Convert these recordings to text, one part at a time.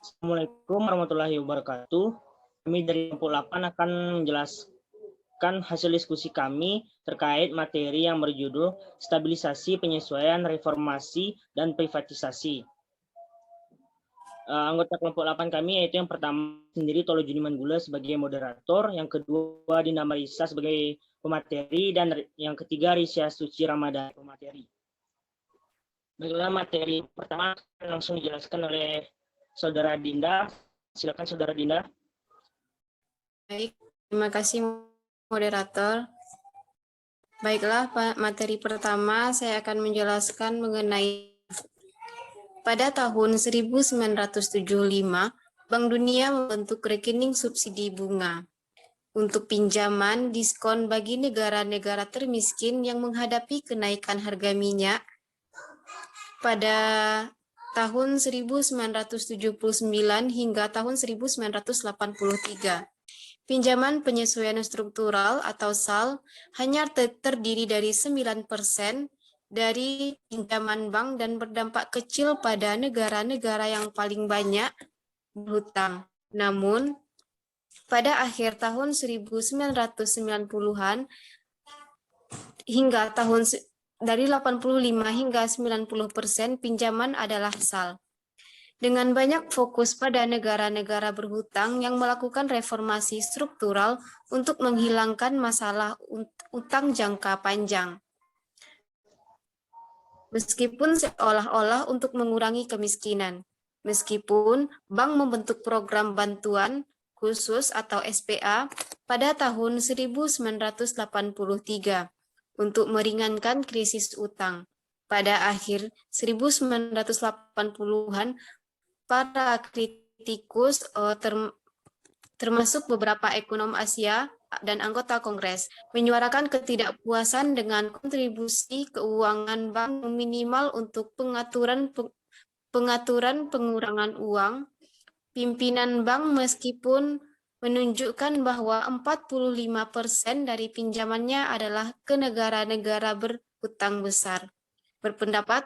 Assalamualaikum warahmatullahi wabarakatuh. Kami dari Kelompok 8 akan menjelaskan hasil diskusi kami terkait materi yang berjudul Stabilisasi, Penyesuaian, Reformasi, dan Privatisasi. Anggota kelompok 8 kami yaitu yang pertama sendiri Tolo Juniman Gula sebagai moderator, yang kedua Dinda Marisa sebagai pemateri, dan yang ketiga Risya Suci Ramadan pemateri. Baiklah, materi pertama langsung dijelaskan oleh Saudara Dinda. Silakan Saudara Dinda. Baik, terima kasih moderator. Baiklah, materi pertama saya akan menjelaskan mengenai pada tahun 1975, Bank Dunia membentuk rekening subsidi bunga untuk pinjaman diskon bagi negara-negara termiskin yang menghadapi kenaikan harga minyak pada tahun 1979 hingga tahun 1983. Pinjaman penyesuaian struktural atau SAL hanya terdiri dari 9% dari pinjaman bank dan berdampak kecil pada negara-negara yang paling banyak berhutang. Namun, pada akhir tahun 1990-an hingga tahun dari 85 hingga 90% pinjaman adalah SAL. Dengan banyak fokus pada negara-negara berhutang yang melakukan reformasi struktural untuk menghilangkan masalah utang jangka panjang. Meskipun seolah-olah untuk mengurangi kemiskinan. Meskipun bank membentuk program bantuan khusus atau SPA pada tahun 1983 untuk meringankan krisis utang. Pada akhir 1980-an, para kritikus termasuk beberapa ekonom Asia dan anggota Kongres menyuarakan ketidakpuasan dengan kontribusi keuangan bank minimal untuk pengaturan pengurangan uang. Pimpinan bank meskipun menunjukkan bahwa 45% dari pinjamannya adalah ke negara-negara berhutang besar. Berpendapat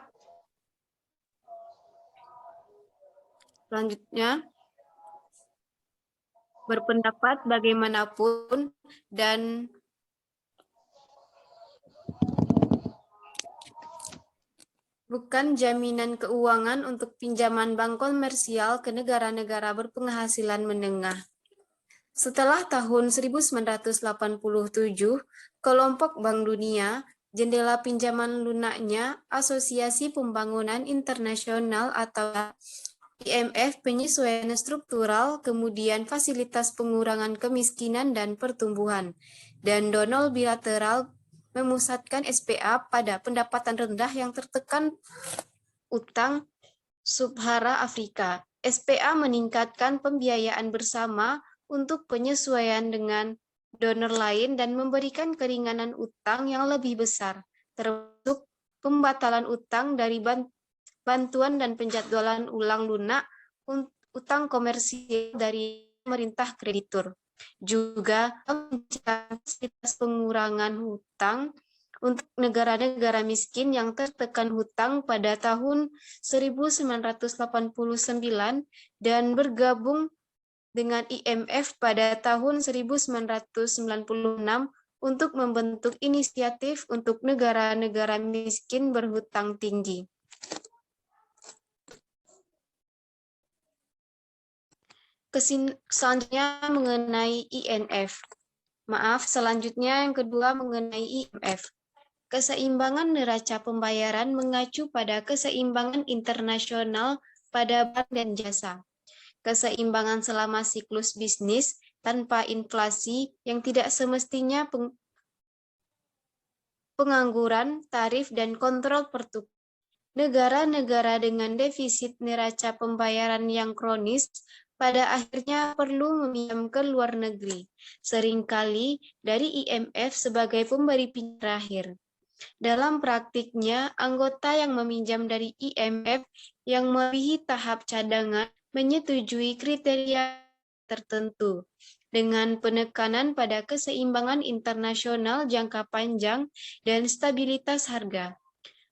selanjutnya, berpendapat bagaimanapun dan bukan jaminan keuangan untuk pinjaman bank komersial ke negara-negara berpenghasilan menengah. Setelah tahun 1987, kelompok Bank Dunia, jendela pinjaman lunaknya, Asosiasi Pembangunan Internasional atau IMF penyesuaian struktural, kemudian fasilitas pengurangan kemiskinan dan pertumbuhan, dan donor bilateral memusatkan SPA pada pendapatan rendah yang tertekan utang Sub-Sahara Afrika. SPA meningkatkan pembiayaan bersama untuk penyesuaian dengan donor lain dan memberikan keringanan utang yang lebih besar, termasuk pembatalan utang dari bantuan dan penjadwalan ulang lunak utang komersial dari pemerintah kreditur. Juga fasilitas pengurangan hutang untuk negara-negara miskin yang tertekan hutang pada tahun 1989 dan bergabung dengan IMF pada tahun 1996 untuk membentuk inisiatif untuk negara-negara miskin berhutang tinggi. Selanjutnya mengenai INF. Selanjutnya yang kedua mengenai IMF. Keseimbangan neraca pembayaran mengacu pada keseimbangan internasional pada barang dan jasa. Keseimbangan selama siklus bisnis tanpa inflasi yang tidak semestinya pengangguran, tarif, dan kontrol pertukaran. Negara-negara dengan defisit neraca pembayaran yang kronis pada akhirnya perlu meminjam ke luar negeri, seringkali dari IMF sebagai pemberi pinjam terakhir. Dalam praktiknya, anggota yang meminjam dari IMF yang melebihi tahap cadangan menyetujui kriteria tertentu, dengan penekanan pada keseimbangan internasional jangka panjang dan stabilitas harga.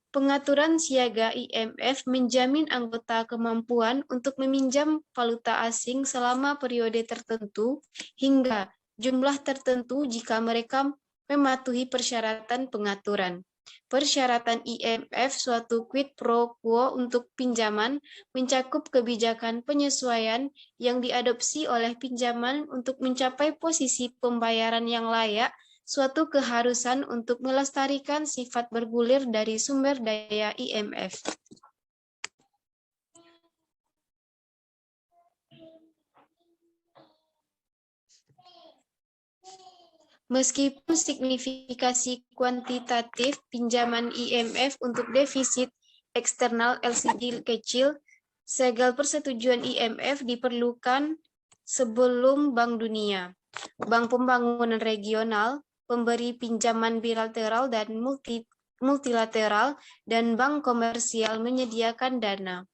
Pengaturan siaga IMF menjamin anggota kemampuan untuk meminjam valuta asing selama periode tertentu hingga jumlah tertentu jika mereka mematuhi persyaratan pengaturan. Persyaratan IMF suatu quid pro quo untuk pinjaman mencakup kebijakan penyesuaian yang diadopsi oleh pinjaman untuk mencapai posisi pembayaran yang layak, suatu keharusan untuk melestarikan sifat bergulir dari sumber daya IMF. Meskipun signifikasi kuantitatif pinjaman IMF untuk defisit eksternal LCD kecil, segala persetujuan IMF diperlukan sebelum Bank Dunia, Bank Pembangunan Regional, pemberi pinjaman bilateral dan multilateral, dan bank komersial menyediakan dana.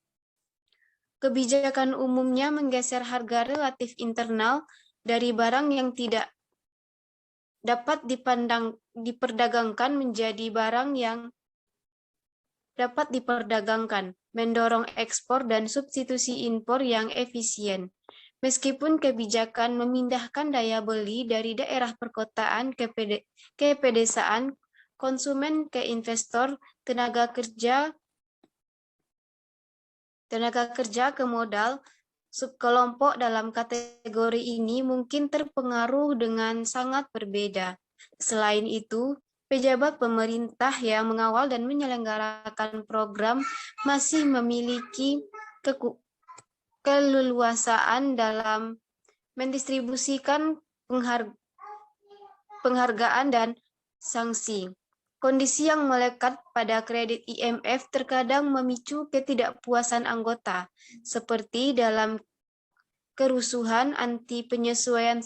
Kebijakan umumnya menggeser harga relatif internal dari barang yang tidak dapat diperdagangkan menjadi barang yang dapat diperdagangkan, mendorong ekspor dan substitusi impor yang efisien. Meskipun kebijakan memindahkan daya beli dari daerah perkotaan ke pedesaan, konsumen ke investor, tenaga kerja ke modal, subkelompok dalam kategori ini mungkin terpengaruh dengan sangat berbeda. Selain itu, pejabat pemerintah yang mengawal dan menyelenggarakan program masih memiliki keleluasaan dalam mendistribusikan penghargaan dan sanksi. Kondisi yang melekat pada kredit IMF terkadang memicu ketidakpuasan anggota, seperti dalam kerusuhan anti penyesuaian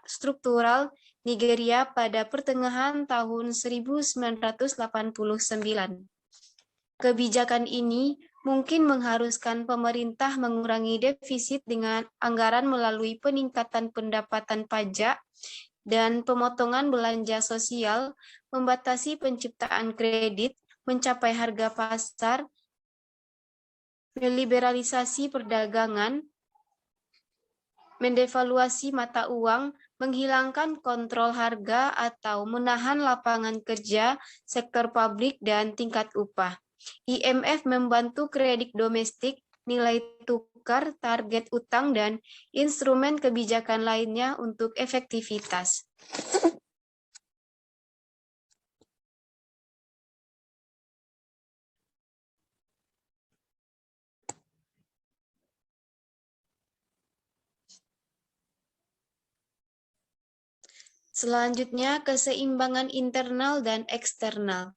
struktural Nigeria pada pertengahan tahun 1989. Kebijakan ini mungkin mengharuskan pemerintah mengurangi defisit dengan anggaran melalui peningkatan pendapatan pajak dan pemotongan belanja sosial, membatasi penciptaan kredit, mencapai harga pasar, meliberalisasi perdagangan, mendevaluasi mata uang, menghilangkan kontrol harga atau menahan lapangan kerja, sektor publik, dan tingkat upah. IMF membantu kredit domestik, nilai tukar, target utang, dan instrumen kebijakan lainnya untuk efektivitas. Selanjutnya, keseimbangan internal dan eksternal.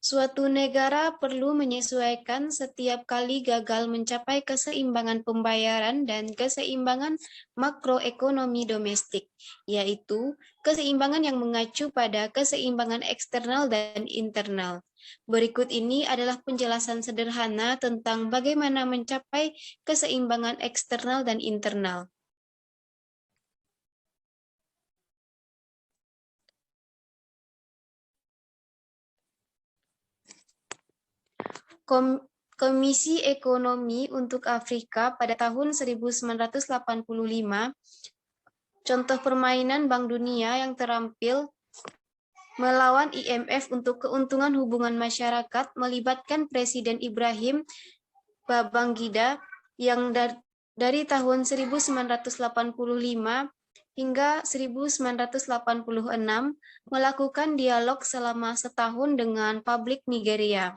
Suatu negara perlu menyesuaikan setiap kali gagal mencapai keseimbangan pembayaran dan keseimbangan makroekonomi domestik, yaitu keseimbangan yang mengacu pada keseimbangan eksternal dan internal. Berikut ini adalah penjelasan sederhana tentang bagaimana mencapai keseimbangan eksternal dan internal. Komisi Ekonomi untuk Afrika pada tahun 1985, contoh permainan Bank Dunia yang terampil melawan IMF untuk keuntungan hubungan masyarakat melibatkan Presiden Ibrahim Babangida yang dari tahun 1985 hingga 1986 melakukan dialog selama setahun dengan publik Nigeria,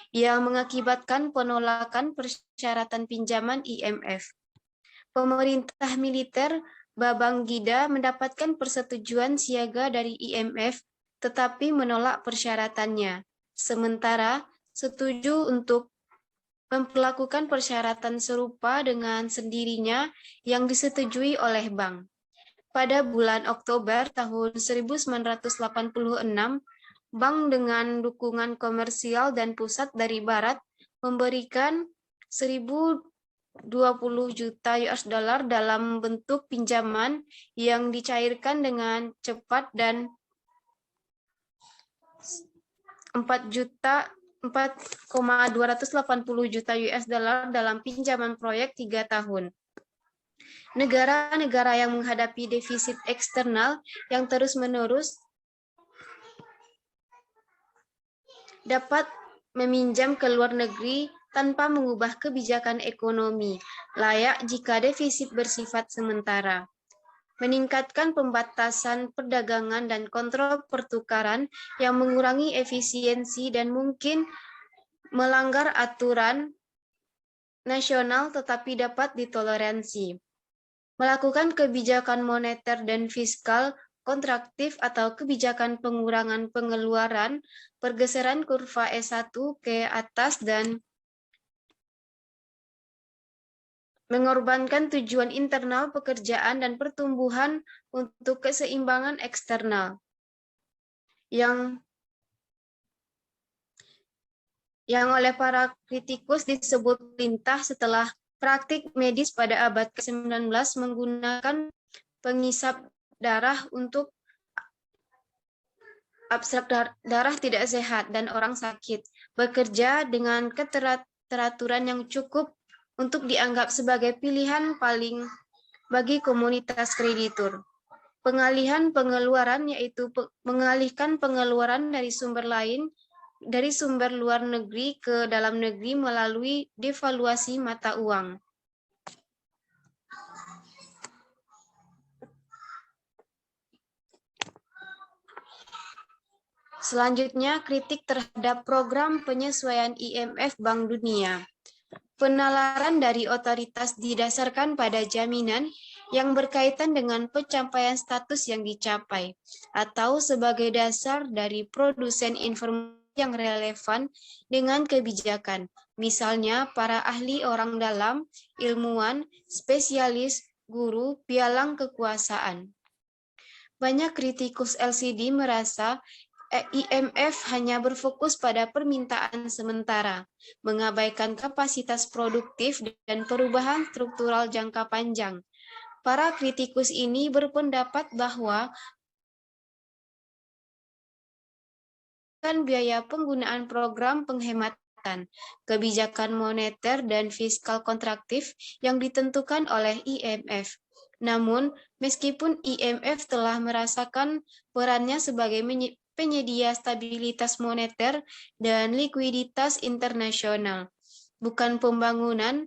yang mengakibatkan penolakan persyaratan pinjaman IMF. Pemerintah militer Babangida mendapatkan persetujuan siaga dari IMF, tetapi menolak persyaratannya. Sementara setuju untuk memperlakukan persyaratan serupa dengan sendirinya yang disetujui oleh bank. Pada bulan Oktober tahun 1986, bank dengan dukungan komersial dan pusat dari barat memberikan 1.020 juta US dollar dalam bentuk pinjaman yang dicairkan dengan cepat dan 4 4,280 juta US dollar dalam pinjaman proyek 3 tahun. Negara-negara yang menghadapi defisit eksternal yang terus-menerus dapat meminjam ke luar negeri tanpa mengubah kebijakan ekonomi, layak jika defisit bersifat sementara. Meningkatkan pembatasan perdagangan dan kontrol pertukaran yang mengurangi efisiensi dan mungkin melanggar aturan nasional tetapi dapat ditoleransi. Melakukan kebijakan moneter dan fiskal kontraktif atau kebijakan pengurangan pengeluaran, pergeseran kurva S1 ke atas dan mengorbankan tujuan internal pekerjaan dan pertumbuhan untuk keseimbangan eksternal. Yang oleh para kritikus disebut lintah setelah praktik medis pada abad ke-19 menggunakan pengisap darah untuk abstrak darah tidak sehat dan orang sakit, bekerja dengan keteraturan yang cukup untuk dianggap sebagai pilihan paling bagi komunitas kreditur. Pengalihan pengeluaran yaitu mengalihkan pengeluaran dari sumber luar negeri ke dalam negeri melalui devaluasi mata uang. Selanjutnya, kritik terhadap program penyesuaian IMF Bank Dunia. Penalaran dari otoritas didasarkan pada jaminan yang berkaitan dengan pencapaian status yang dicapai, atau sebagai dasar dari produsen informasi yang relevan dengan kebijakan, misalnya para ahli orang dalam, ilmuwan, spesialis, guru, pialang kekuasaan. Banyak kritikus LCD merasa IMF hanya berfokus pada permintaan sementara, mengabaikan kapasitas produktif dan perubahan struktural jangka panjang. Para kritikus ini berpendapat bahwa biaya penggunaan program penghematan, kebijakan moneter dan fiskal kontraktif yang ditentukan oleh IMF. Namun, meskipun IMF telah merasakan perannya sebagai penyedia stabilitas moneter dan likuiditas internasional, bukan pembangunan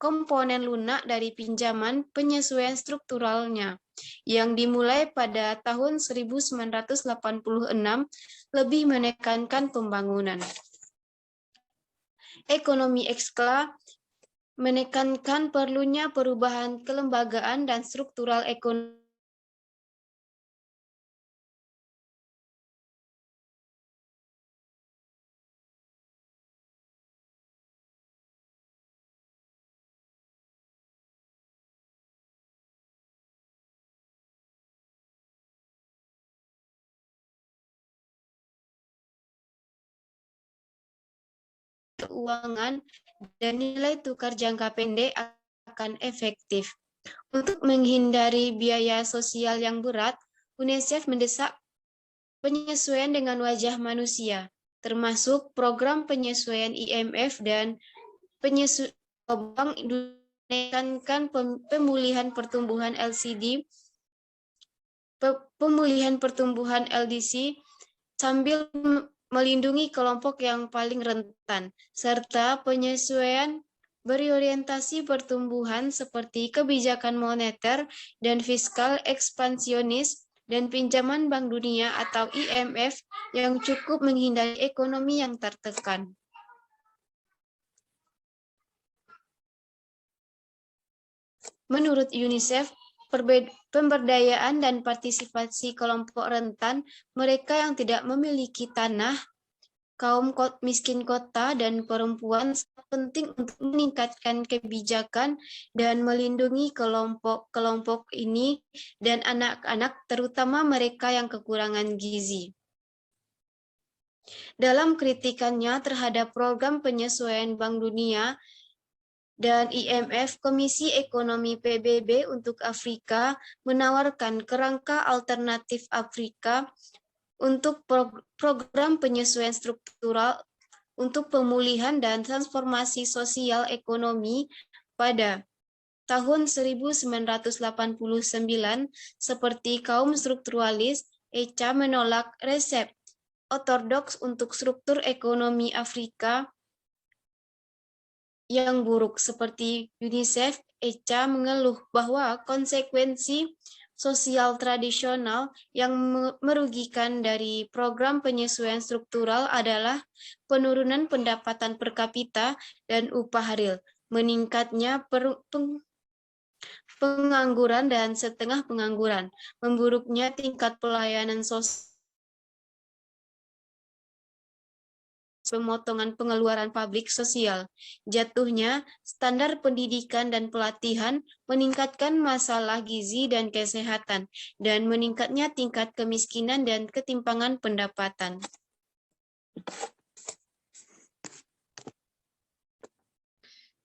komponen lunak dari pinjaman penyesuaian strukturalnya yang dimulai pada tahun 1986 lebih menekankan pembangunan. Ekonomi ekskla menekankan perlunya perubahan kelembagaan dan struktural ekonomi keuangan dan nilai tukar jangka pendek akan efektif. Untuk menghindari biaya sosial yang berat, UNICEF mendesak penyesuaian dengan wajah manusia, termasuk program penyesuaian IMF dan Bank menekankan pemulihan pertumbuhan LDC sambil melindungi kelompok yang paling rentan, serta penyesuaian berorientasi pertumbuhan seperti kebijakan moneter dan fiskal ekspansionis dan pinjaman Bank Dunia atau IMF yang cukup menghindari ekonomi yang tertekan. Menurut UNICEF, pemberdayaan dan partisipasi kelompok rentan, mereka yang tidak memiliki tanah, kaum miskin kota, dan perempuan sangat penting untuk meningkatkan kebijakan dan melindungi kelompok ini dan anak-anak, terutama mereka yang kekurangan gizi. Dalam kritikannya terhadap program penyesuaian Bank Dunia dan IMF, Komisi Ekonomi PBB untuk Afrika menawarkan kerangka alternatif Afrika untuk program penyesuaian struktural untuk pemulihan dan transformasi sosial ekonomi pada tahun 1989 seperti kaum strukturalis, ECA menolak resep ortodoks untuk struktur ekonomi Afrika yang buruk seperti UNICEF. ECA mengeluh bahwa konsekuensi sosial tradisional yang merugikan dari program penyesuaian struktural adalah penurunan pendapatan per kapita dan upah real, meningkatnya pengangguran dan setengah pengangguran, memburuknya tingkat pelayanan sosial, pemotongan pengeluaran publik sosial, jatuhnya standar pendidikan dan pelatihan, meningkatkan masalah gizi dan kesehatan, dan meningkatnya tingkat kemiskinan dan ketimpangan pendapatan.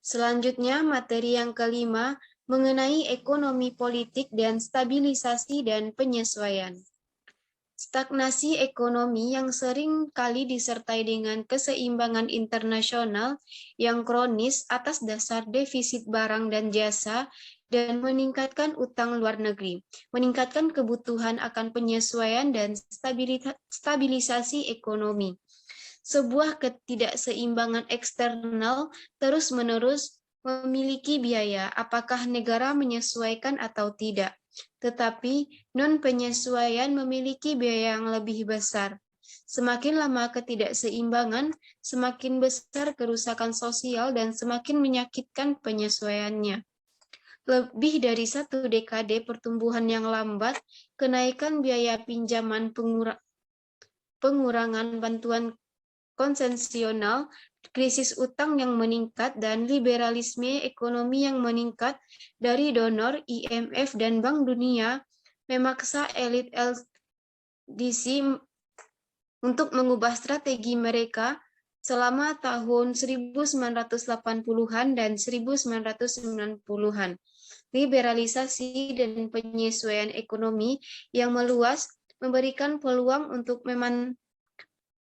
Selanjutnya, materi yang kelima mengenai ekonomi politik dan stabilisasi dan penyesuaian. Stagnasi ekonomi yang sering kali disertai dengan keseimbangan internasional yang kronis atas dasar defisit barang dan jasa dan meningkatkan utang luar negeri, meningkatkan kebutuhan akan penyesuaian dan stabilisasi ekonomi. Sebuah ketidakseimbangan eksternal terus-menerus memiliki biaya, apakah negara menyesuaikan atau tidak. Tetapi non-penyesuaian memiliki biaya yang lebih besar. Semakin lama ketidakseimbangan, semakin besar kerusakan sosial dan semakin menyakitkan penyesuaiannya. Lebih dari 1 dekade pertumbuhan yang lambat, kenaikan biaya pinjaman, pengurangan bantuan konvensional, krisis utang yang meningkat, dan liberalisme ekonomi yang meningkat dari donor, IMF, dan Bank Dunia memaksa elit LDC untuk mengubah strategi mereka selama tahun 1980-an dan 1990-an. Liberalisasi dan penyesuaian ekonomi yang meluas memberikan peluang untuk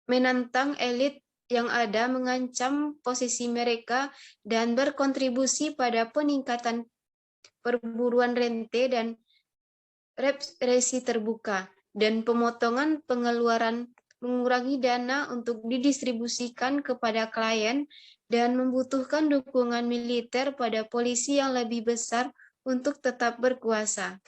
menantang elit yang ada, mengancam posisi mereka, dan berkontribusi pada peningkatan perburuan rente dan represi terbuka, dan pemotongan pengeluaran, mengurangi dana untuk didistribusikan kepada klien, dan membutuhkan dukungan militer pada polisi yang lebih besar untuk tetap berkuasa.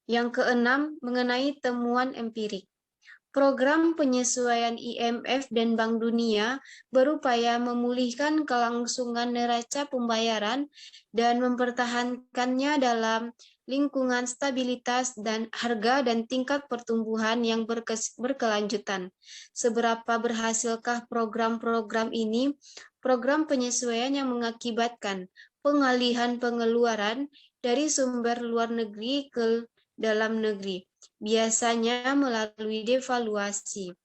Yang keenam, mengenai temuan empirik. Program penyesuaian IMF dan Bank Dunia berupaya memulihkan kelangsungan neraca pembayaran dan mempertahankannya dalam lingkungan stabilitas dan harga dan tingkat pertumbuhan yang berkelanjutan. Seberapa berhasilkah program-program ini? Program penyesuaian yang mengakibatkan pengalihan pengeluaran dari sumber luar negeri ke dalam negeri, biasanya melalui devaluasi.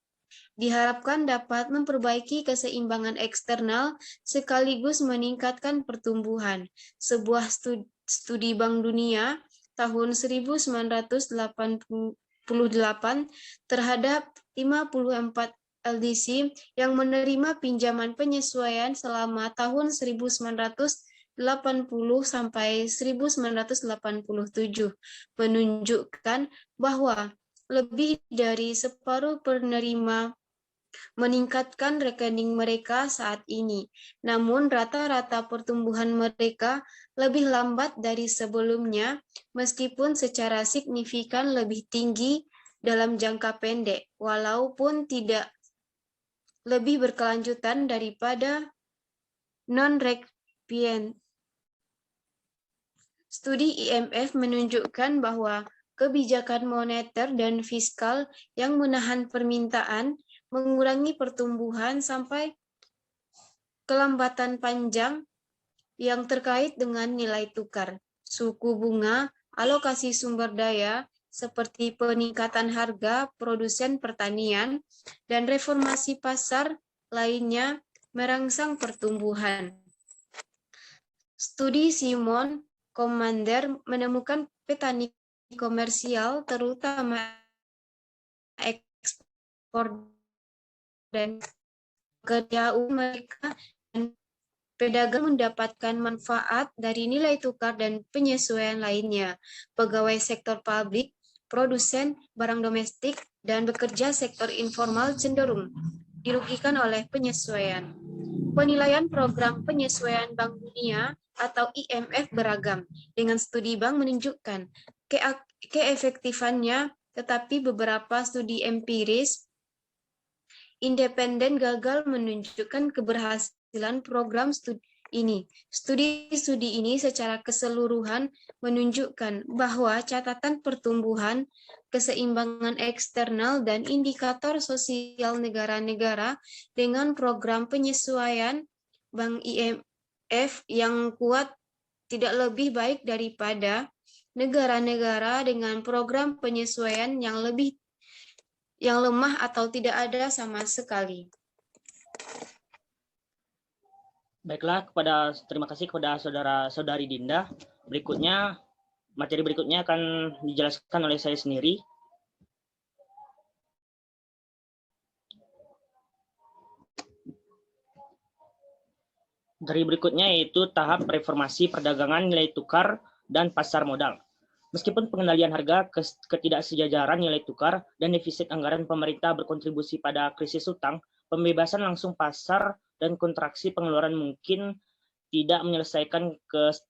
Diharapkan dapat memperbaiki keseimbangan eksternal sekaligus meningkatkan pertumbuhan. Sebuah studi Bank Dunia tahun 1988 terhadap 54 LDC yang menerima pinjaman penyesuaian selama tahun 1980 sampai 1987 menunjukkan bahwa lebih dari separuh penerima meningkatkan rekening mereka saat ini. Namun rata-rata pertumbuhan mereka lebih lambat dari sebelumnya, meskipun secara signifikan lebih tinggi dalam jangka pendek, walaupun tidak lebih berkelanjutan daripada non-recipient. Studi IMF menunjukkan bahwa kebijakan moneter dan fiskal yang menahan permintaan, mengurangi pertumbuhan sampai kelambatan panjang yang terkait dengan nilai tukar, suku bunga, alokasi sumber daya, seperti peningkatan harga produsen pertanian dan reformasi pasar lainnya merangsang pertumbuhan. Studi Simon Commander menemukan petani komersial terutama ekspor dan kerja mereka dan pedagang mendapatkan manfaat dari nilai tukar dan penyesuaian lainnya. Pegawai sektor publik, produsen barang domestik, dan bekerja sektor informal cenderung dirugikan oleh penyesuaian. Penilaian program penyesuaian Bank Dunia atau IMF beragam. Dengan studi bank menunjukkan keefektifannya, tetapi beberapa studi empiris independen gagal menunjukkan keberhasilan program studi ini. Studi-studi ini secara keseluruhan menunjukkan bahwa catatan pertumbuhan, keseimbangan eksternal, dan indikator sosial negara-negara dengan program penyesuaian Bank IMF yang kuat tidak lebih baik daripada negara-negara dengan program penyesuaian yang lemah atau tidak ada sama sekali. Baiklah, terima kasih kepada saudara-saudari Dinda. Materi berikutnya akan dijelaskan oleh saya sendiri. Dari berikutnya yaitu tahap reformasi perdagangan nilai tukar dan pasar modal. Meskipun pengendalian harga, ketidaksejajaran nilai tukar, dan defisit anggaran pemerintah berkontribusi pada krisis utang, pembebasan langsung pasar dan kontraksi pengeluaran mungkin tidak menyelesaikan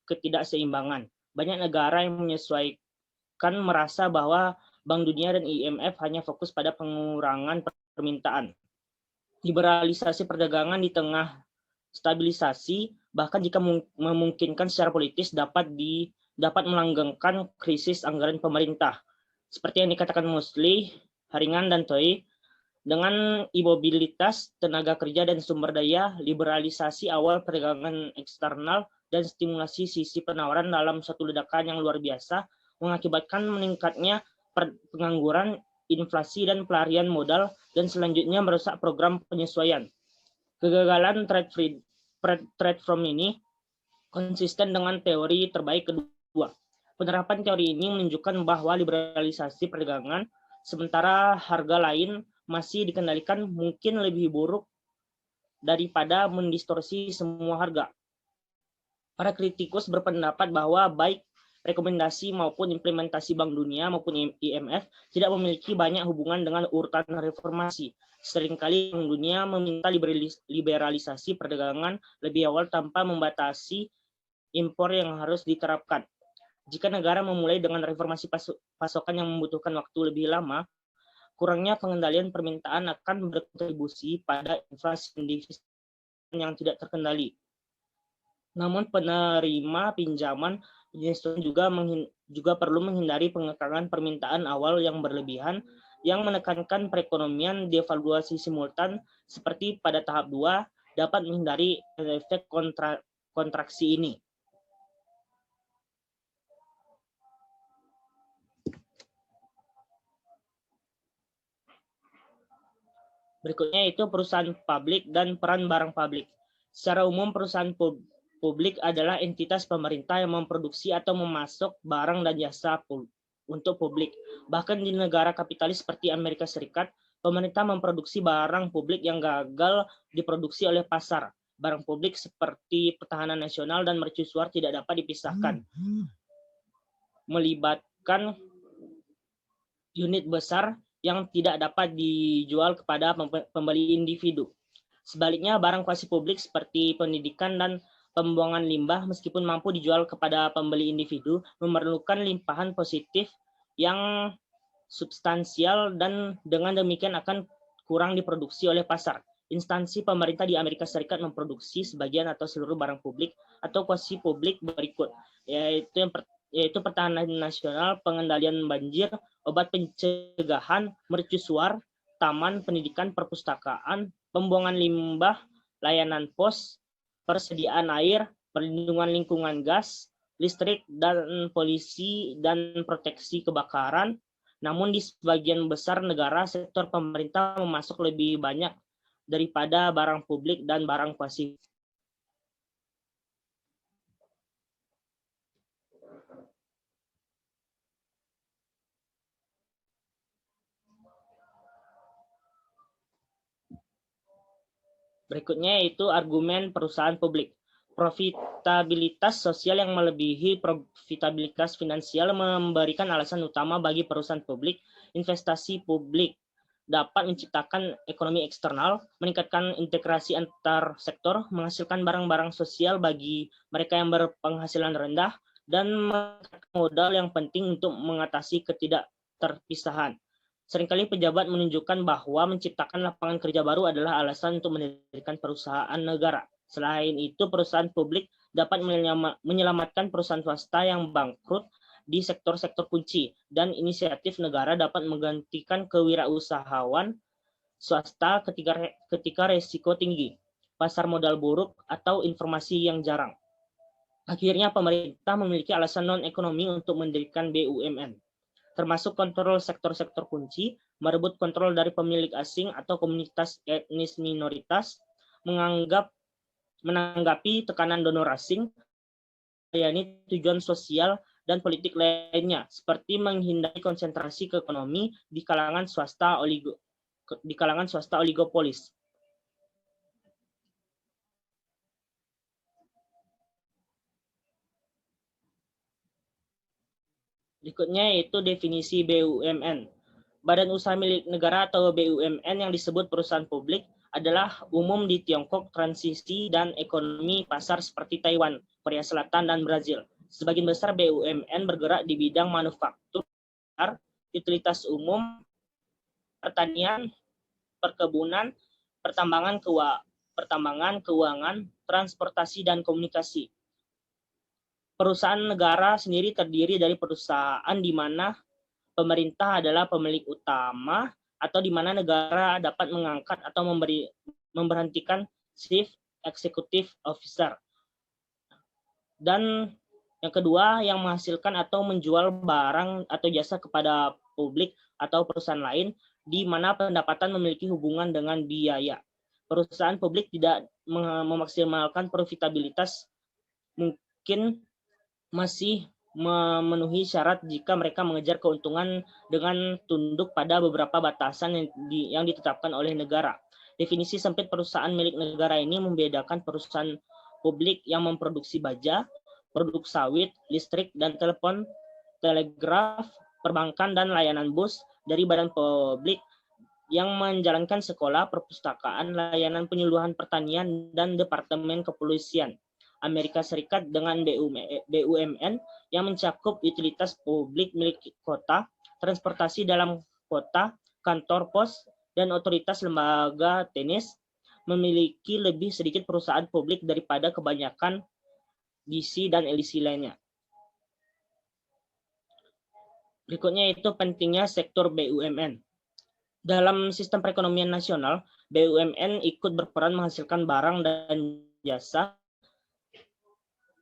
ketidakseimbangan. Banyak negara yang menyesuaikan merasa bahwa Bank Dunia dan IMF hanya fokus pada pengurangan permintaan. Liberalisasi perdagangan di tengah stabilisasi, bahkan jika memungkinkan secara politis dapat melanggengkan krisis anggaran pemerintah. Seperti yang dikatakan Mosley, Haringan, dan Toy, dengan imobilitas tenaga kerja dan sumber daya, liberalisasi awal perdagangan eksternal, dan stimulasi sisi penawaran dalam satu ledakan yang luar biasa mengakibatkan meningkatnya pengangguran, inflasi, dan pelarian modal, dan selanjutnya merusak program penyesuaian. Kegagalan trade from ini konsisten dengan teori terbaik kedua. Penerapan teori ini menunjukkan bahwa liberalisasi perdagangan sementara harga lain masih dikendalikan mungkin lebih buruk daripada mendistorsi semua harga. Para kritikus berpendapat bahwa baik rekomendasi maupun implementasi Bank Dunia maupun IMF tidak memiliki banyak hubungan dengan urutan reformasi. Seringkali Bank Dunia meminta liberalisasi perdagangan lebih awal tanpa membatasi impor yang harus diterapkan. Jika negara memulai dengan reformasi pasokan yang membutuhkan waktu lebih lama, kurangnya pengendalian permintaan akan berkontribusi pada inflasi yang tidak terkendali. Namun penerima pinjaman penyesuaian juga perlu menghindari pengekangan permintaan awal yang berlebihan yang menekankan perekonomian. Devaluasi simultan seperti pada tahap 2 dapat menghindari efek kontraksi ini. Berikutnya itu perusahaan publik dan peran barang publik. Secara umum perusahaan publik adalah entitas pemerintah yang memproduksi atau memasok barang dan jasa untuk publik. Bahkan di negara kapitalis seperti Amerika Serikat, pemerintah memproduksi barang publik yang gagal diproduksi oleh pasar. Barang publik seperti pertahanan nasional dan mercusuar tidak dapat dipisahkan. Melibatkan unit besar yang tidak dapat dijual kepada pembeli individu. Sebaliknya, barang kuasi publik seperti pendidikan dan pembuangan limbah meskipun mampu dijual kepada pembeli individu memerlukan limpahan positif yang substansial dan dengan demikian akan kurang diproduksi oleh pasar. Instansi pemerintah di Amerika Serikat memproduksi sebagian atau seluruh barang publik atau kuasi publik berikut, yaitu pertahanan nasional, pengendalian banjir, obat pencegahan mercusuar, taman, pendidikan, perpustakaan, pembuangan limbah, layanan pos, persediaan air, perlindungan lingkungan gas, listrik dan polisi dan proteksi kebakaran, Namun di sebagian besar negara, sektor pemerintah memasok lebih banyak daripada barang publik dan barang pasif. Berikutnya yaitu argumen perusahaan publik. Profitabilitas sosial yang melebihi profitabilitas finansial memberikan alasan utama bagi perusahaan publik. Investasi publik dapat menciptakan ekonomi eksternal, meningkatkan integrasi antar sektor, menghasilkan barang-barang sosial bagi mereka yang berpenghasilan rendah, dan mengangkat modal yang penting untuk mengatasi ketidakterpisahan. Seringkali pejabat menunjukkan bahwa menciptakan lapangan kerja baru adalah alasan untuk mendirikan perusahaan negara. Selain itu, perusahaan publik dapat menyelamatkan perusahaan swasta yang bangkrut di sektor-sektor kunci, dan inisiatif negara dapat menggantikan kewirausahaan swasta ketika resiko tinggi, pasar modal buruk, atau informasi yang jarang. Akhirnya, pemerintah memiliki alasan non-ekonomi untuk mendirikan BUMN, termasuk kontrol sektor-sektor kunci, merebut kontrol dari pemilik asing atau komunitas etnis minoritas, menanggapi tekanan donor asing, melayani tujuan sosial dan politik lainnya, seperti menghindari konsentrasi ke ekonomi di kalangan swasta oligopolis. Berikutnya yaitu definisi BUMN. Badan usaha milik negara atau BUMN yang disebut perusahaan publik adalah umum di Tiongkok, transisi, dan ekonomi pasar seperti Taiwan, Korea Selatan, dan Brazil. Sebagian besar BUMN bergerak di bidang manufaktur, utilitas umum, pertanian, perkebunan, pertambangan, keuangan, transportasi, dan komunikasi. Perusahaan negara sendiri terdiri dari perusahaan di mana pemerintah adalah pemilik utama atau di mana negara dapat mengangkat atau memberhentikan chief executive officer. Dan yang kedua, yang menghasilkan atau menjual barang atau jasa kepada publik atau perusahaan lain di mana pendapatan memiliki hubungan dengan biaya. Perusahaan publik tidak memaksimalkan profitabilitas, mungkin masih memenuhi syarat jika mereka mengejar keuntungan dengan tunduk pada beberapa batasan yang ditetapkan oleh negara. Definisi sempit perusahaan milik negara ini membedakan perusahaan publik yang memproduksi baja, produk sawit, listrik, dan telepon, telegraf, perbankan, dan layanan bus dari badan publik yang menjalankan sekolah, perpustakaan, layanan penyuluhan pertanian, dan departemen kepolisian. Amerika Serikat dengan BUMN yang mencakup utilitas publik milik kota, transportasi dalam kota, kantor pos, dan otoritas lembaga tenis, memiliki lebih sedikit perusahaan publik daripada kebanyakan DC dan LDC lainnya. Berikutnya itu pentingnya sektor BUMN. Dalam sistem perekonomian nasional, BUMN ikut berperan menghasilkan barang dan jasa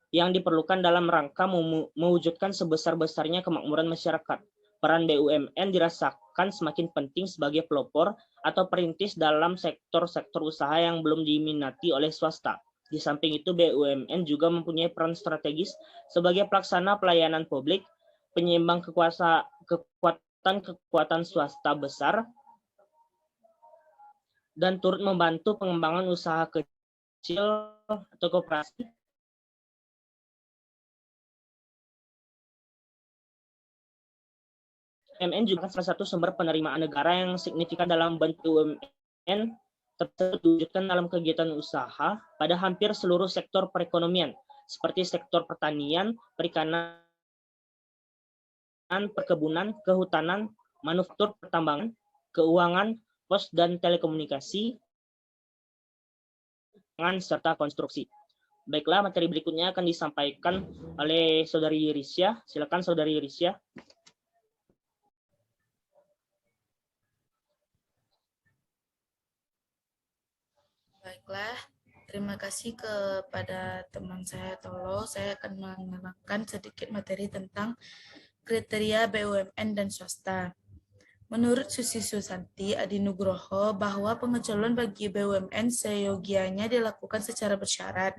yang diperlukan dalam rangka mewujudkan sebesar-besarnya kemakmuran masyarakat. Peran BUMN dirasakan semakin penting sebagai pelopor atau perintis dalam sektor-sektor usaha yang belum diminati oleh swasta. Di samping itu, BUMN juga mempunyai peran strategis sebagai pelaksana pelayanan publik, penyeimbang kekuatan swasta besar, dan turut membantu pengembangan usaha kecil atau koperasi. BUMN juga salah satu sumber penerimaan negara yang signifikan dalam BUMN tersebut diwujudkan dalam kegiatan usaha pada hampir seluruh sektor perekonomian, seperti sektor pertanian, perikanan, perkebunan, kehutanan, manufaktur, pertambangan, keuangan, pos dan telekomunikasi, serta konstruksi. Baiklah, materi berikutnya akan disampaikan oleh Saudari Risya. Silakan Saudari Risya. Baiklah, terima kasih kepada teman saya Tolo. Saya akan mengenalkan sedikit materi tentang kriteria BUMN dan swasta. Menurut Susi Susanti Adinugroho bahwa pengecualian bagi BUMN seyogianya dilakukan secara bersyarat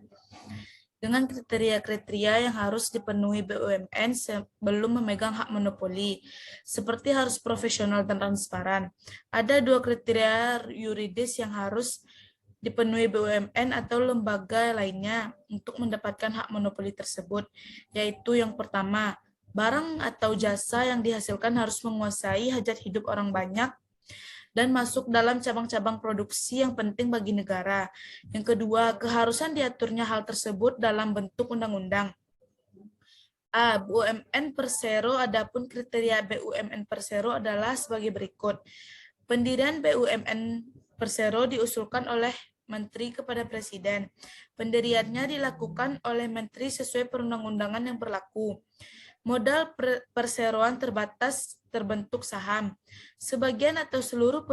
dengan kriteria-kriteria yang harus dipenuhi BUMN sebelum memegang hak monopoli, seperti harus profesional dan transparan. Ada 2 kriteria yuridis yang harus dipenuhi BUMN atau lembaga lainnya untuk mendapatkan hak monopoli tersebut, yaitu yang pertama, barang atau jasa yang dihasilkan harus menguasai hajat hidup orang banyak dan masuk dalam cabang-cabang produksi yang penting bagi negara. Yang kedua, keharusan diaturnya hal tersebut dalam bentuk undang-undang. A. BUMN Persero. Adapun kriteria BUMN Persero adalah sebagai berikut. Pendirian BUMN Persero diusulkan oleh Menteri kepada Presiden. Pendiriannya dilakukan oleh Menteri sesuai perundang-undangan yang berlaku. Modal perseroan terbatas terbentuk saham. Sebagian atau seluruh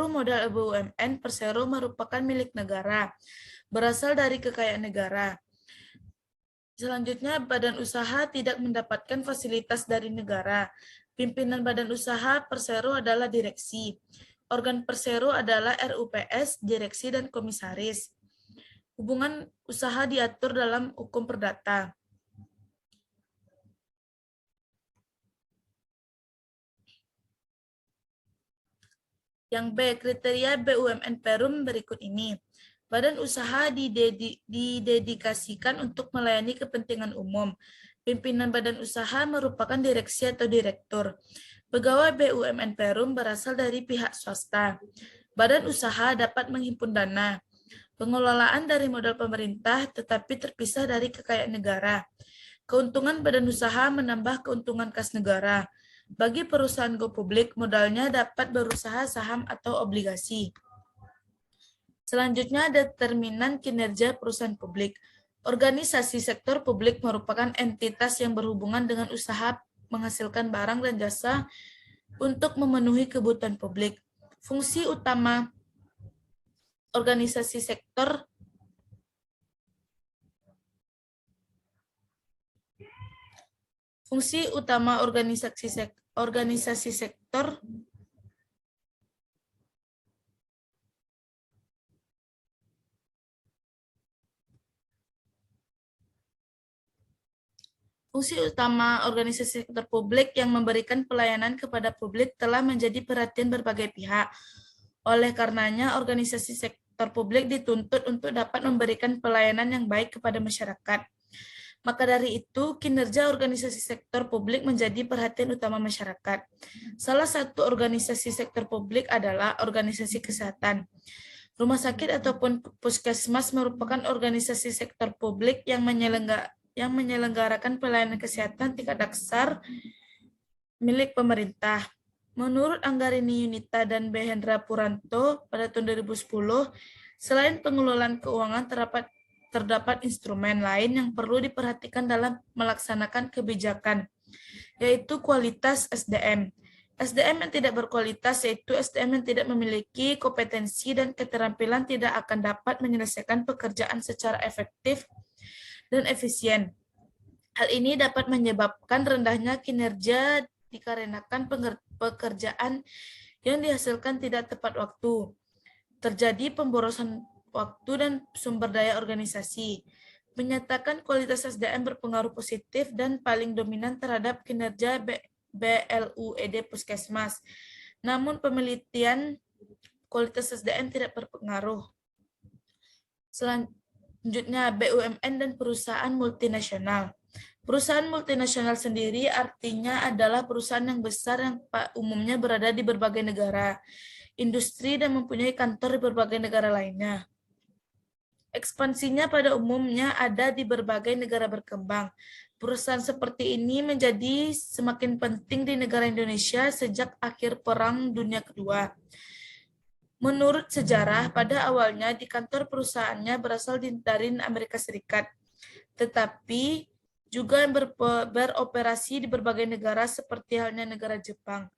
modal BUMN Persero merupakan milik negara, berasal dari kekayaan negara. Selanjutnya, badan usaha tidak mendapatkan fasilitas dari negara. Pimpinan badan usaha Persero adalah direksi. Organ Persero adalah RUPS, direksi, dan komisaris. Hubungan usaha diatur dalam hukum perdata. Yang B, kriteria BUMN Perum berikut ini. Badan usaha didedikasikan untuk melayani kepentingan umum. Pimpinan badan usaha merupakan direksi atau direktur. Pegawai BUMN Perum berasal dari pihak swasta. Badan usaha dapat menghimpun dana. Pengelolaan dari modal pemerintah tetapi terpisah dari kekayaan negara. Keuntungan badan usaha menambah keuntungan kas negara. Bagi perusahaan go publik, modalnya dapat berusaha saham atau obligasi. Selanjutnya, determinan kinerja perusahaan publik. Organisasi sektor publik merupakan entitas yang berhubungan dengan usaha menghasilkan barang dan jasa untuk memenuhi kebutuhan publik. Fungsi utama organisasi sektor organisasi sektor publik yang memberikan pelayanan kepada publik telah menjadi perhatian berbagai pihak. Oleh karenanya, organisasi sektor publik dituntut untuk dapat memberikan pelayanan yang baik kepada masyarakat. Maka dari itu, kinerja organisasi sektor publik menjadi perhatian utama masyarakat. Salah satu organisasi sektor publik adalah organisasi kesehatan. Rumah sakit ataupun puskesmas merupakan organisasi sektor publik yang menyelenggarakan pelayanan kesehatan tingkat dasar milik pemerintah. Menurut Anggarini Yunita dan Behendra Puranto pada tahun 2010, selain pengelolaan keuangan terdapat instrumen lain yang perlu diperhatikan dalam melaksanakan kebijakan, yaitu kualitas SDM. SDM yang tidak berkualitas yaitu SDM yang tidak memiliki kompetensi dan keterampilan tidak akan dapat menyelesaikan pekerjaan secara efektif dan efisien. Hal ini dapat menyebabkan rendahnya kinerja dikarenakan pekerjaan yang dihasilkan tidak tepat waktu. Terjadi pemborosan waktu dan sumber daya organisasi. Menyatakan kualitas SDM berpengaruh positif dan paling dominan terhadap kinerja BLUED Puskesmas. Namun penelitian kualitas SDM tidak berpengaruh. Selanjutnya, BUMN dan perusahaan multinasional. Perusahaan multinasional sendiri artinya adalah perusahaan yang besar yang umumnya berada di berbagai negara, industri, dan mempunyai kantor di berbagai negara lainnya. Ekspansinya pada umumnya ada di berbagai negara berkembang. Perusahaan seperti ini menjadi semakin penting di negara Indonesia sejak akhir Perang Dunia Kedua. Menurut sejarah, pada awalnya di kantor perusahaannya berasal dari Amerika Serikat, tetapi juga yang beroperasi di berbagai negara seperti halnya negara Jepang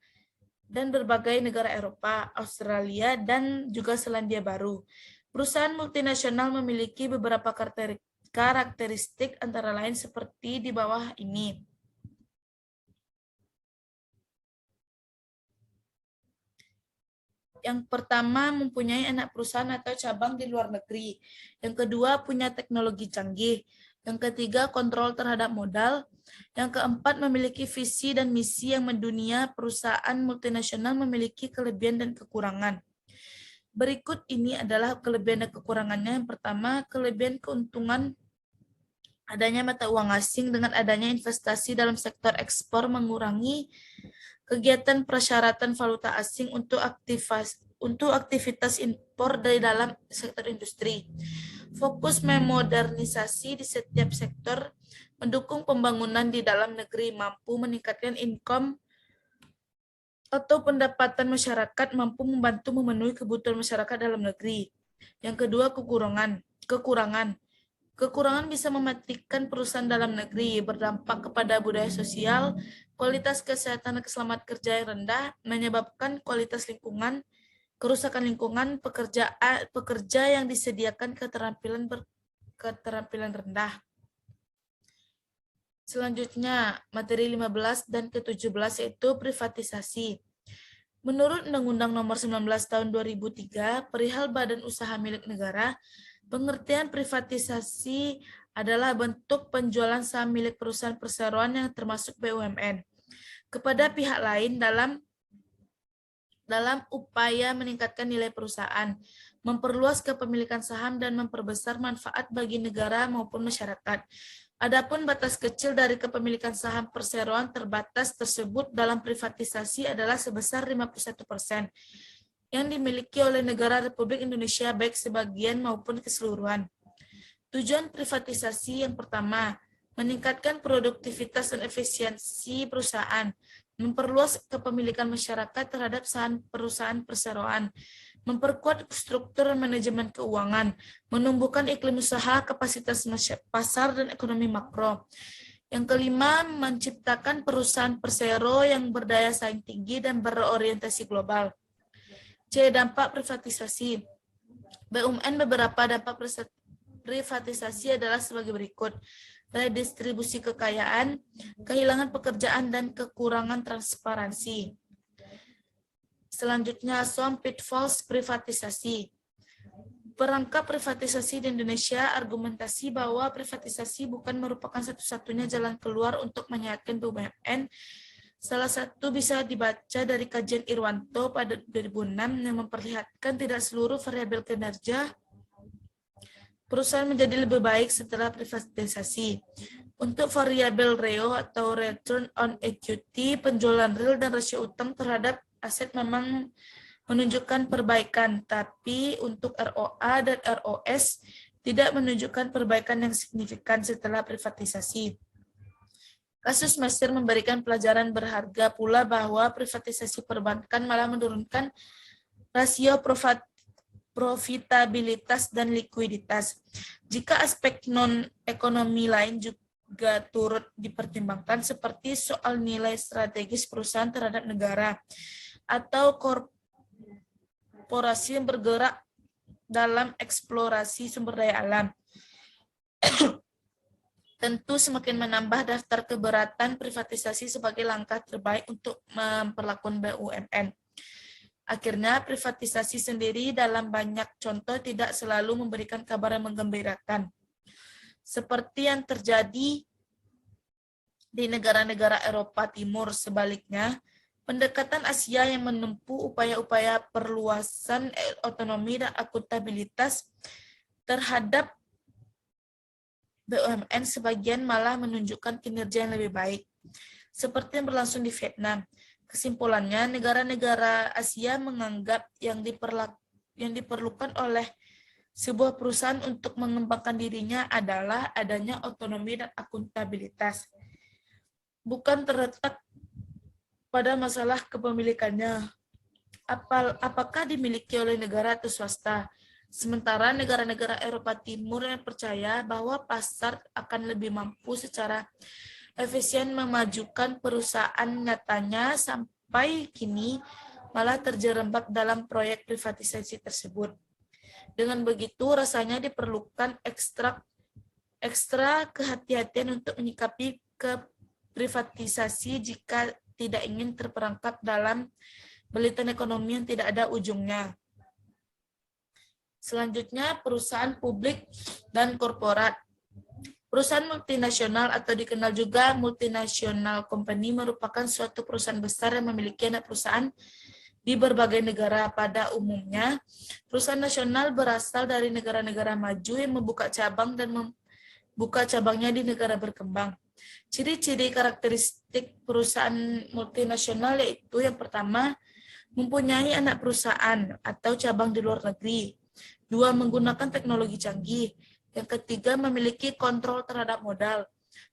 dan berbagai negara Eropa, Australia, dan juga Selandia Baru. Perusahaan multinasional memiliki beberapa karakteristik antara lain seperti di bawah ini. Yang pertama, mempunyai anak perusahaan atau cabang di luar negeri. Yang kedua, punya teknologi canggih. Yang ketiga, kontrol terhadap modal. Yang keempat, memiliki visi dan misi yang mendunia. Perusahaan multinasional memiliki kelebihan dan kekurangan. Berikut ini adalah kelebihan dan kekurangannya. Yang pertama, kelebihan keuntungan adanya mata uang asing. Dengan adanya investasi dalam sektor ekspor mengurangi kegiatan persyaratan valuta asing untuk aktivitas impor dari dalam sektor industri. Fokus memodernisasi di setiap sektor, mendukung pembangunan di dalam negeri, mampu meningkatkan income atau pendapatan masyarakat, mampu membantu memenuhi kebutuhan masyarakat dalam negeri. Yang kedua, Kekurangan bisa mematikan perusahaan dalam negeri, berdampak kepada budaya sosial, kualitas kesehatan dan keselamatan kerja yang rendah, menyebabkan kualitas lingkungan, kerusakan lingkungan, pekerja yang disediakan keterampilan rendah. Selanjutnya, materi 15 dan ke-17 yaitu privatisasi. Menurut Undang-Undang Nomor 19 Tahun 2003, perihal badan usaha milik negara, pengertian privatisasi adalah bentuk penjualan saham milik perusahaan perseroan yang termasuk BUMN kepada pihak lain dalam upaya meningkatkan nilai perusahaan, memperluas kepemilikan saham dan memperbesar manfaat bagi negara maupun masyarakat. Adapun batas kecil dari kepemilikan saham perseroan terbatas tersebut dalam privatisasi adalah sebesar 51%. Yang dimiliki oleh negara Republik Indonesia baik sebagian maupun keseluruhan. Tujuan privatisasi yang pertama, meningkatkan produktivitas dan efisiensi perusahaan, memperluas kepemilikan masyarakat terhadap saham perusahaan perseroan, memperkuat struktur manajemen keuangan, menumbuhkan iklim usaha, kapasitas pasar, dan ekonomi makro. Yang kelima, menciptakan perusahaan persero yang berdaya saing tinggi dan berorientasi global. C. Dampak privatisasi. BUMN beberapa dampak privatisasi adalah sebagai berikut. Redistribusi kekayaan, kehilangan pekerjaan, dan kekurangan transparansi. Selanjutnya, some pitfalls privatisasi. Perangkap privatisasi di Indonesia, argumentasi bahwa privatisasi bukan merupakan satu-satunya jalan keluar untuk menyehatkan BUMN. Salah satu bisa dibaca dari kajian Irwanto pada 2006 yang memperlihatkan tidak seluruh variabel kinerja perusahaan menjadi lebih baik setelah privatisasi. Untuk variabel REO atau Return on Equity, penjualan real dan rasio utang terhadap aset memang menunjukkan perbaikan, tapi untuk ROA dan ROS tidak menunjukkan perbaikan yang signifikan setelah privatisasi. Kasus Mesir memberikan pelajaran berharga pula bahwa privatisasi perbankan malah menurunkan rasio profitabilitas dan likuiditas. Jika aspek non-ekonomi lain juga turut dipertimbangkan seperti soal nilai strategis perusahaan terhadap negara atau korporasi yang bergerak dalam eksplorasi sumber daya alam. Tentu semakin menambah daftar keberatan privatisasi sebagai langkah terbaik untuk memperlakukan BUMN. Akhirnya, privatisasi sendiri dalam banyak contoh tidak selalu memberikan kabar yang menggembirakan. Seperti yang terjadi di negara-negara Eropa Timur, sebaliknya, pendekatan Asia yang menempuh upaya-upaya perluasan otonomi dan akuntabilitas terhadap BUMN sebagian malah menunjukkan kinerja yang lebih baik, seperti yang berlangsung di Vietnam. Kesimpulannya, negara-negara Asia menganggap yang diperlukan oleh sebuah perusahaan untuk mengembangkan dirinya adalah adanya otonomi dan akuntabilitas, bukan terletak pada masalah kepemilikannya, apakah dimiliki oleh negara atau swasta. Sementara negara-negara Eropa Timur yang percaya bahwa pasar akan lebih mampu secara efisien memajukan perusahaan, nyatanya sampai kini malah terjerembab dalam proyek privatisasi tersebut. Dengan begitu, rasanya diperlukan ekstra kehati-hatian untuk menyikapi privatisasi jika tidak ingin terperangkap dalam Belitian ekonomi yang tidak ada ujungnya. Selanjutnya, perusahaan publik dan korporat. Perusahaan multinasional atau dikenal juga multinational company merupakan suatu perusahaan besar yang memiliki anak perusahaan di berbagai negara. Pada umumnya, perusahaan nasional berasal dari negara-negara maju yang membuka cabang dan membuka cabangnya di negara berkembang. Ciri-ciri karakteristik perusahaan multinasional yaitu yang pertama, mempunyai anak perusahaan atau cabang di luar negeri. Dua, menggunakan teknologi canggih. Yang ketiga, memiliki kontrol terhadap modal.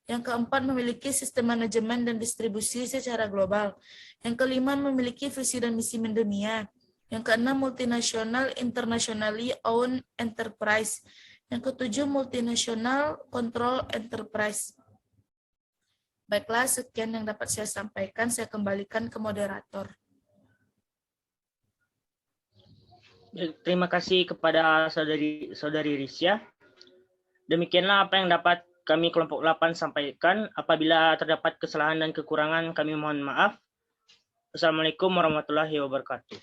Yang keempat, memiliki sistem manajemen dan distribusi secara global. Yang kelima, memiliki visi dan misi mendunia. Yang keenam, multinasional internationally owned enterprise. Yang ketujuh, multinational control enterprise. Baiklah, sekian yang dapat saya sampaikan. Saya kembalikan ke moderator. Terima kasih kepada saudari Risya. Demikianlah apa yang dapat kami kelompok 8 sampaikan. Apabila terdapat kesalahan dan kekurangan, kami mohon maaf. Wassalamualaikum warahmatullahi wabarakatuh.